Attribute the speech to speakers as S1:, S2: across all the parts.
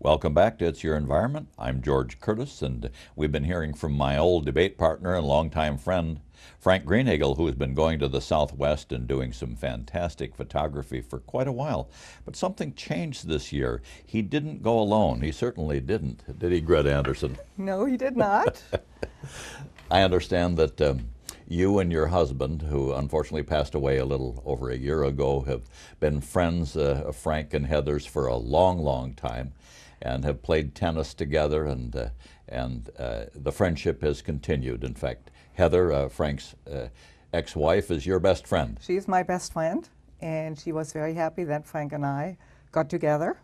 S1: Welcome back to It's Your Environment. I'm George Curtis, and we've been hearing from my old debate partner and longtime friend, Frank Greenhagel, who has been going to the Southwest and doing some fantastic photography for quite a while. But something changed this year. He didn't go alone. He certainly didn't. Did he, Greta Anderson?
S2: No, he did not.
S1: I understand that you and your husband, who unfortunately passed away a little over a year ago, have been friends of Frank and Heather's for a long, long time, and have played tennis together, and the friendship has continued. In fact, Heather, Frank's ex-wife, is your best friend.
S2: She's my best friend, and she was very happy that Frank and I got together.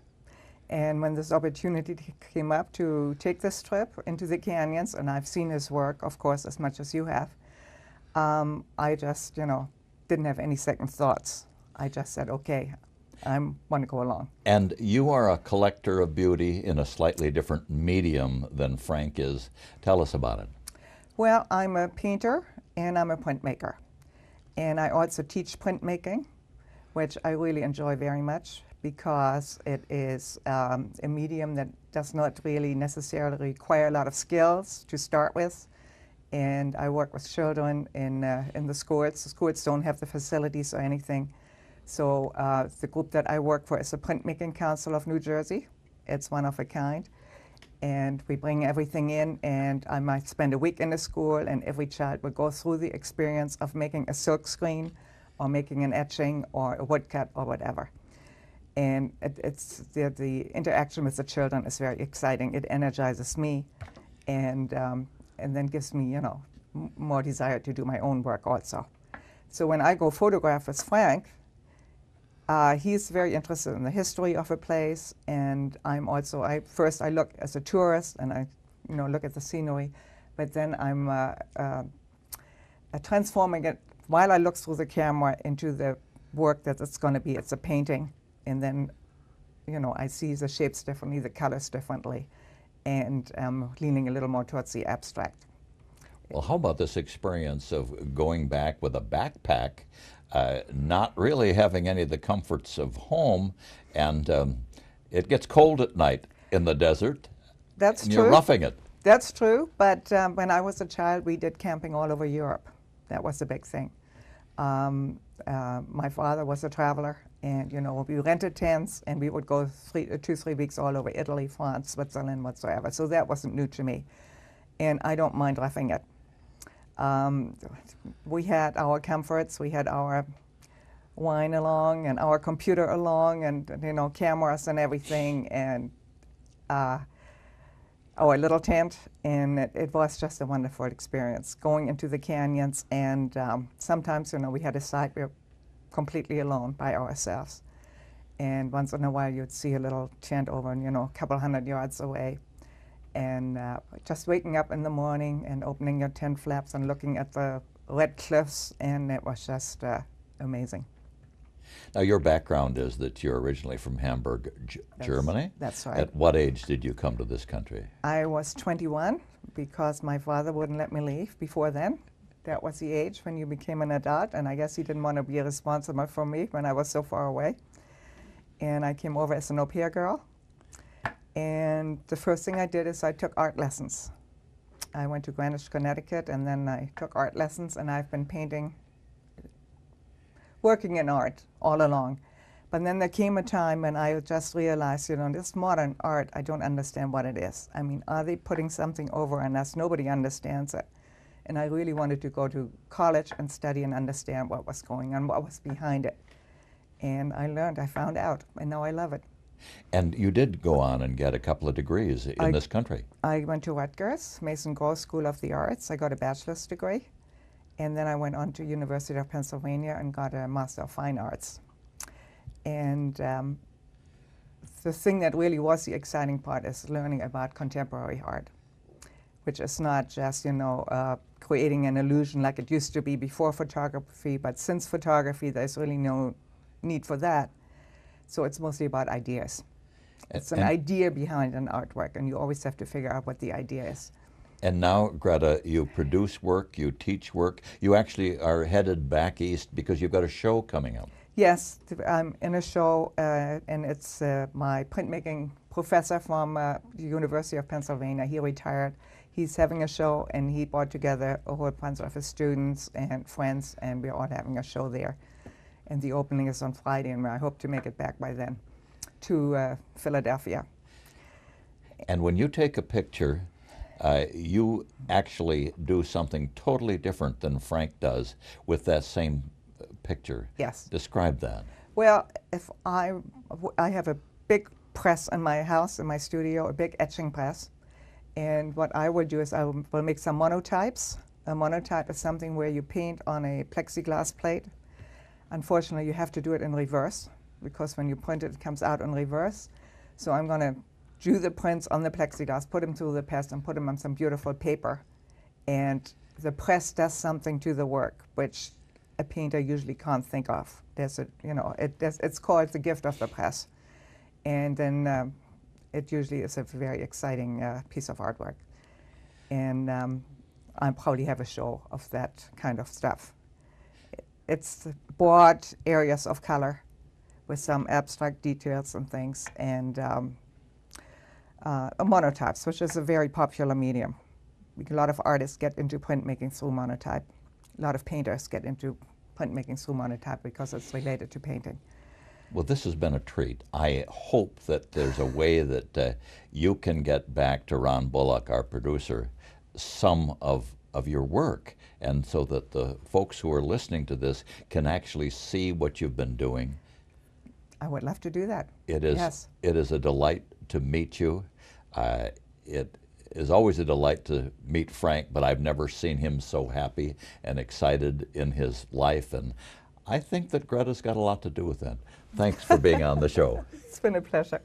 S2: And when this opportunity came up to take this trip into the canyons, and I've seen his work, of course, as much as you have, I just, didn't have any second thoughts. I just said, okay, I want to go along.
S1: And you are a collector of beauty in a slightly different medium than Frank is. Tell us about it.
S2: Well, I'm a painter and I'm a printmaker. And I also teach printmaking, which I really enjoy very much because it is a medium that does not really necessarily require a lot of skills to start with. And I work with children in the schools. The schools don't have the facilities or anything. So the group that I work for is the Printmaking Council of New Jersey. It's one of a kind. And we bring everything in, and I might spend a week in the school, and every child will go through the experience of making a silk screen or making an etching or a woodcut or whatever. And it's the interaction with the children is very exciting. It energizes me and then gives me, more desire to do my own work also. So when I go photograph with Frank, he's very interested in the history of a place, and I'm also, I look as a tourist and I look at the scenery, but then I'm transforming it while I look through the camera into the work that it's going to be. It's a painting, and then I see the shapes differently, the colors differently, and leaning a little more towards the abstract.
S1: Well, how about this experience of going back with a backpack, not really having any of the comforts of home, and it gets cold at night in the desert.
S2: That's
S1: and
S2: true.
S1: You're roughing it.
S2: That's true, but when I was a child, we did camping all over Europe. That was the big thing. My father was a traveler, and we rented tents, and we would go 2-3 weeks all over Italy, France, Switzerland, whatsoever. So that wasn't new to me, and I don't mind roughing it. We had our comforts, we had our wine along and our computer along, and cameras and everything, and our little tent, and it was just a wonderful experience going into the canyons. And sometimes we had a site we were completely alone by ourselves, and once in a while you'd see a little tent over a couple hundred yards away. And just waking up in the morning and opening your tent flaps and looking at the red cliffs, and it was just amazing.
S1: Now, your background is that you're originally from Hamburg, Germany.
S2: That's right.
S1: At what age did you come to this country?
S2: I was 21 because my father wouldn't let me leave before then. That was the age when you became an adult, and I guess he didn't want to be responsible for me when I was so far away. And I came over as an au pair girl. And the first thing I did is I took art lessons. I went to Greenwich, Connecticut, and then I took art lessons, and I've been painting, working in art all along. But then there came a time when I just realized, this modern art, I don't understand what it is. I mean, are they putting something over on us? Nobody understands it. And I really wanted to go to college and study and understand what was going on, what was behind it. And I learned, I found out, and now I love it.
S1: And you did go on and get a couple of degrees in this country.
S2: I went to Rutgers, Mason Gross School of the Arts. I got a bachelor's degree. And then I went on to University of Pennsylvania and got a Master of Fine Arts. And the thing that really was the exciting part is learning about contemporary art, which is not just, creating an illusion like it used to be before photography, but since photography, there's really no need for that. So it's mostly about ideas. It's an idea behind an artwork, and you always have to figure out what the idea is.
S1: And now, Greta, you produce work, you teach work. You actually are headed back east because you've got a show coming up.
S2: Yes, I'm in a show, and it's my printmaking professor from the University of Pennsylvania. He retired. He's having a show, and he brought together a whole bunch of his students and friends, and we're all having a show there. And the opening is on Friday, and I hope to make it back by then to Philadelphia.
S1: And when you take a picture, you actually do something totally different than Frank does with that same picture.
S2: Yes.
S1: Describe that.
S2: Well, if I have a big press in my house, in my studio, a big etching press. And what I would do is I will make some monotypes. A monotype is something where you paint on a plexiglass plate. Unfortunately, you have to do it in reverse, because when you print it, it comes out in reverse. So I'm going to do the prints on the plexiglass, put them through the press, and put them on some beautiful paper. And the press does something to the work, which a painter usually can't think of. There's a, it's called the gift of the press. And then it usually is a very exciting piece of artwork. And I probably have a show of that kind of stuff. It's broad areas of color with some abstract details and things, and monotypes, which is a very popular medium. A lot of artists get into printmaking through monotype. A lot of painters get into printmaking through monotype because it's related to painting.
S1: Well, this has been a treat. I hope that there's a way that you can get back to Ron Bullock, our producer, some of your work, and so that the folks who are listening to this can actually see what you've been doing.
S2: I would love to do that.
S1: It is,
S2: yes.
S1: It is a delight to meet you. It is always a delight to meet Frank, but I've never seen him so happy and excited in his life, and I think that Greta's got a lot to do with that. Thanks for being on the show.
S2: It's been a pleasure.